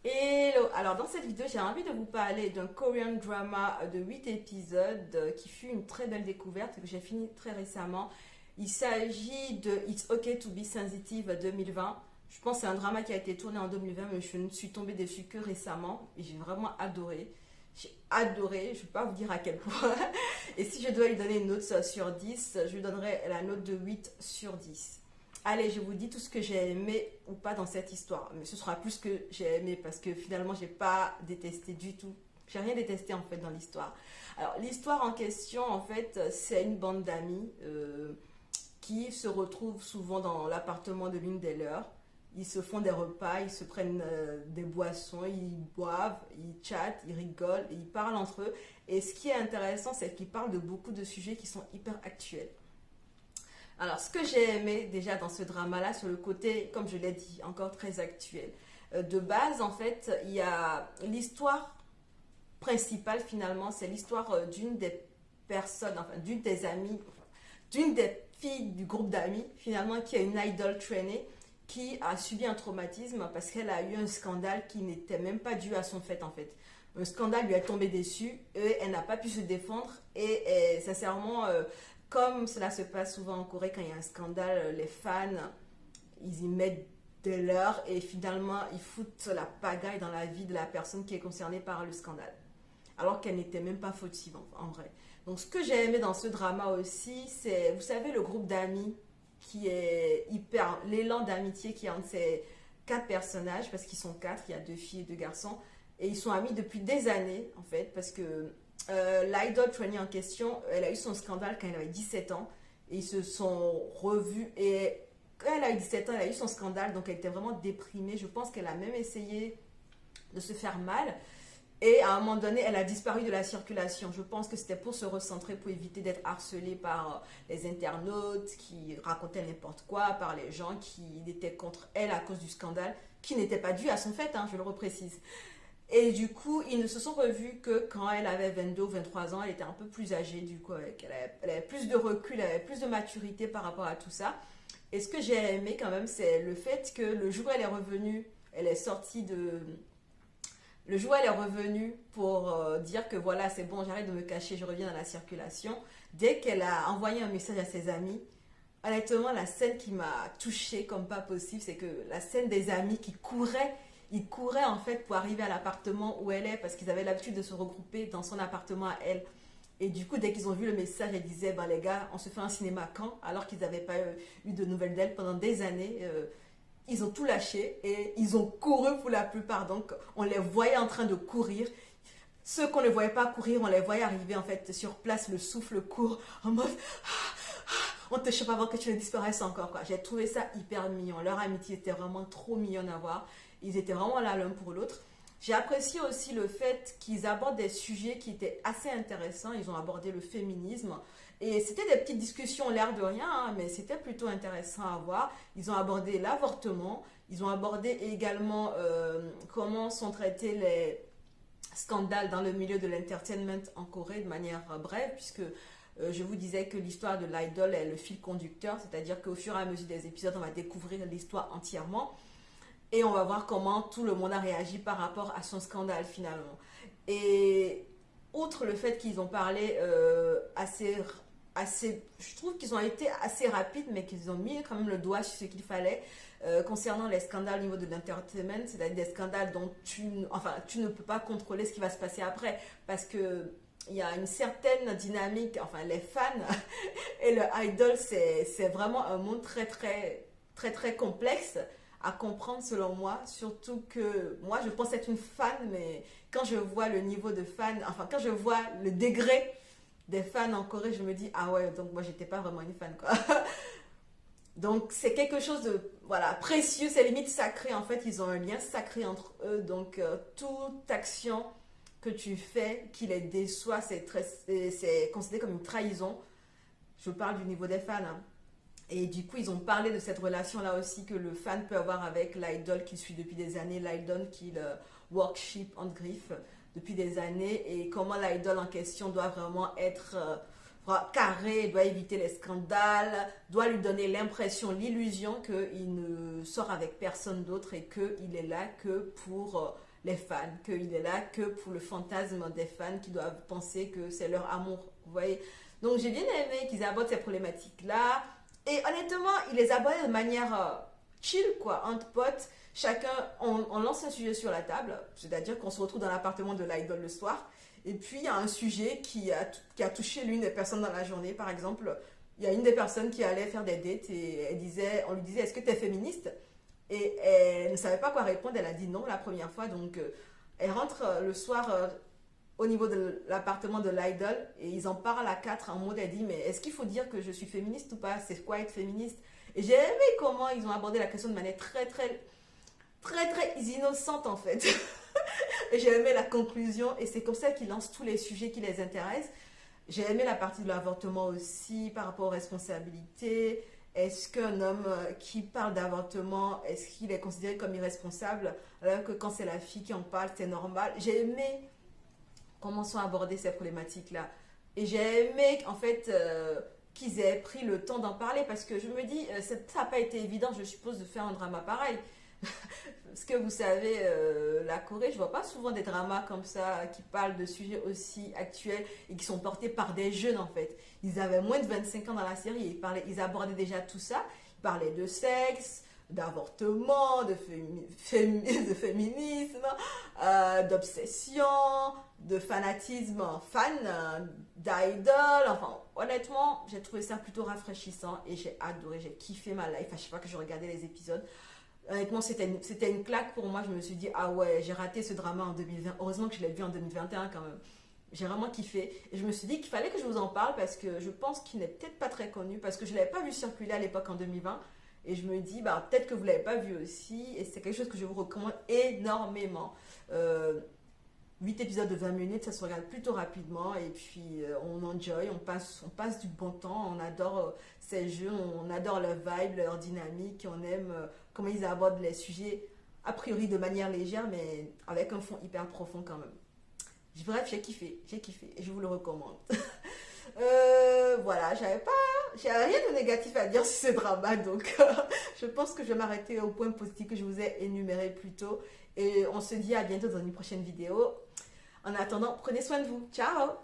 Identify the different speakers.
Speaker 1: Hello! Alors dans cette vidéo, j'ai envie de vous parler d'un Korean drama de 8 épisodes qui fut une très belle découverte que j'ai fini très récemment. Il s'agit de It's Okay to be Sensitive 2020. Je pense que c'est un drama qui a été tourné en 2020, mais je ne suis tombée dessus que récemment et j'ai vraiment adoré. J'ai adoré, je ne vais pas vous dire à quel point. Et si je dois lui donner une note sur 10, je lui donnerai la note de 8 sur 10. Allez, je vous dis tout ce que j'ai aimé ou pas dans cette histoire. Mais ce sera plus que j'ai aimé parce que finalement, j'ai pas détesté du tout. J'ai rien détesté en fait dans l'histoire. Alors, l'histoire en question, en fait, c'est une bande d'amis qui se retrouvent souvent dans l'appartement de l'une des leurs. Ils se font des repas, ils se prennent des boissons, ils boivent, ils chattent, ils rigolent, et ils parlent entre eux. Et ce qui est intéressant, c'est qu'ils parlent de beaucoup de sujets qui sont hyper actuels. Alors, ce que j'ai aimé déjà dans ce drama-là, sur le côté, comme je l'ai dit, encore très actuel. De base, en fait, il y a l'histoire principale finalement, c'est l'histoire d'une des personnes, enfin d'une des amies, d'une des filles du groupe d'amis finalement qui est une idol trainée qui a subi un traumatisme parce qu'elle a eu un scandale qui n'était même pas dû à son fait en fait. Un scandale lui est tombé dessus et elle n'a pas pu se défendre et sincèrement, comme cela se passe souvent en Corée quand il y a un scandale, les fans, ils y mettent de l'heure et finalement ils foutent la pagaille dans la vie de la personne qui est concernée par le scandale alors qu'elle n'était même pas fautive en vrai. Donc ce que j'ai aimé dans ce drama aussi, c'est, vous savez, le groupe d'amis qui est hyper, l'élan d'amitié qui est entre ces quatre personnages, parce qu'ils sont quatre, il y a deux filles et deux garçons, et ils sont amis depuis des années en fait, parce que l'idol trainee en question, elle a eu son scandale quand elle avait 17 ans, et ils se sont revus, et quand elle a eu 17 ans, elle a eu son scandale, donc elle était vraiment déprimée, je pense qu'elle a même essayé de se faire mal, et à un moment donné, elle a disparu de la circulation. Je pense que c'était pour se recentrer, pour éviter d'être harcelée par les internautes qui racontaient n'importe quoi, par les gens qui étaient contre elle à cause du scandale, qui n'était pas dû à son fait, hein, je le reprécise. Et du coup, ils ne se sont revus que quand elle avait 22 ou 23 ans, elle était un peu plus âgée, du coup, elle avait plus de recul, elle avait plus de maturité par rapport à tout ça. Et ce que j'ai aimé quand même, c'est le fait que le jour où elle est revenue, elle est sortie de, le jour où elle est revenue pour dire que voilà, c'est bon, j'arrête de me cacher, je reviens dans la circulation, dès qu'elle a envoyé un message à ses amis, honnêtement, la scène qui m'a touchée comme pas possible, c'est que la scène des amis qui couraient, ils couraient en fait pour arriver à l'appartement où elle est parce qu'ils avaient l'habitude de se regrouper dans son appartement à elle. Et du coup, dès qu'ils ont vu le message, ils disaient, ben les gars, on se fait un cinéma quand? Alors qu'ils n'avaient pas eu de nouvelles d'elle pendant des années. Ils ont tout lâché et ils ont couru pour la plupart. Donc, on les voyait en train de courir. Ceux qu'on ne voyait pas courir, on les voyait arriver en fait sur place, le souffle court, en mode on te chope avant que tu ne disparaisses encore, quoi. J'ai trouvé ça hyper mignon. Leur amitié était vraiment trop mignonne à voir. Ils étaient vraiment là l'un pour l'autre. J'ai apprécié aussi le fait qu'ils abordent des sujets qui étaient assez intéressants. Ils ont abordé le féminisme. Et c'était des petites discussions, l'air de rien, hein, mais c'était plutôt intéressant à voir. Ils ont abordé l'avortement. Ils ont abordé également comment sont traités les scandales dans le milieu de l'entertainment en Corée de manière brève, puisque je vous disais que l'histoire de l'idol est le fil conducteur, c'est-à-dire qu'au fur et à mesure des épisodes, on va découvrir l'histoire entièrement et on va voir comment tout le monde a réagi par rapport à son scandale finalement. Et outre le fait qu'ils ont parlé je trouve qu'ils ont été assez rapides, mais qu'ils ont mis quand même le doigt sur ce qu'il fallait concernant les scandales au niveau de l'entertainment, c'est-à-dire des scandales dont tu ne peux pas contrôler ce qui va se passer après, parce que il y a une certaine dynamique, enfin les fans et le idol, c'est vraiment un monde très très très très complexe à comprendre selon moi, surtout que moi je pense être une fan, mais quand je vois le niveau de fans, enfin quand je vois le degré des fans en Corée, je me dis ah ouais, donc moi j'étais pas vraiment une fan quoi. Donc c'est quelque chose de voilà précieux, c'est limite sacré en fait, ils ont un lien sacré entre eux, donc toute action que tu fais qui les déçoit, c'est considéré comme une trahison. Je parle du niveau des fans, hein. Et du coup, ils ont parlé de cette relation-là aussi que le fan peut avoir avec l'idol qu'il suit depuis des années, l'idol qu'il worship en griffe depuis des années, et comment l'idol en question doit vraiment être carré, doit éviter les scandales, doit lui donner l'impression, l'illusion qu'il ne sort avec personne d'autre et qu'il est là que pour les fans, qu'il est là que pour le fantasme des fans qui doivent penser que c'est leur amour, vous voyez. Donc j'ai bien aimé qu'ils abordent ces problématiques-là. Et honnêtement, ils les abordent de manière chill, quoi, entre potes. Chacun, on lance un sujet sur la table, c'est-à-dire qu'on se retrouve dans l'appartement de l'idole le soir. Et puis il y a un sujet qui a touché l'une des personnes dans la journée. Par exemple, il y a une des personnes qui allait faire des dates et on lui disait, est-ce que tu es féministe? Et elle ne savait pas quoi répondre. Elle a dit non la première fois. Donc elle rentre le soir au niveau de l'appartement de l'idol et ils en parlent à quatre en mode, elle dit, mais est-ce qu'il faut dire que je suis féministe ou pas? C'est quoi être féministe? Et j'ai aimé comment ils ont abordé la question de manière très innocente en fait. Et j'ai aimé la conclusion et c'est comme ça qu'ils lancent tous les sujets qui les intéressent. J'ai aimé la partie de l'avortement aussi par rapport aux responsabilités. Est-ce qu'un homme qui parle d'avortement, est-ce qu'il est considéré comme irresponsable alors que quand c'est la fille qui en parle, c'est normal? J'ai aimé comment sont abordées ces problématiques-là. Et j'ai aimé en fait qu'ils aient pris le temps d'en parler parce que je me dis, ça n'a pas été évident, je suppose, de faire un drama pareil. Parce que vous savez, la Corée, je vois pas souvent des dramas comme ça qui parlent de sujets aussi actuels et qui sont portés par des jeunes en fait. Ils avaient moins de 25 ans dans la série et ils abordaient déjà tout ça. Ils parlaient de sexe, d'avortement, de féminisme, d'obsession, de fanatisme fan, d'idol. Enfin, honnêtement, j'ai trouvé ça plutôt rafraîchissant et j'ai adoré, j'ai kiffé ma life à chaque fois que je regardais les épisodes. Honnêtement, c'était une claque pour moi. Je me suis dit, ah ouais, j'ai raté ce drama en 2020. Heureusement que je l'ai vu en 2021 quand même. J'ai vraiment kiffé. Et je me suis dit qu'il fallait que je vous en parle parce que je pense qu'il n'est peut-être pas très connu. Parce que je ne l'avais pas vu circuler à l'époque en 2020. Et je me dis, bah, peut-être que vous ne l'avez pas vu aussi. Et c'est quelque chose que je vous recommande énormément. 8 épisodes de 20 minutes, ça se regarde plutôt rapidement. Et puis, on enjoy, on passe du bon temps. On adore ces jeux, on adore leur vibe, leur dynamique. On aime comment ils abordent les sujets, a priori de manière légère, mais avec un fond hyper profond quand même. Bref, j'ai kiffé, et je vous le recommande. Voilà, j'ai rien de négatif à dire sur ce drama, donc je pense que je vais m'arrêter au point positif que je vous ai énuméré plus tôt. Et on se dit à bientôt dans une prochaine vidéo. En attendant, prenez soin de vous. Ciao!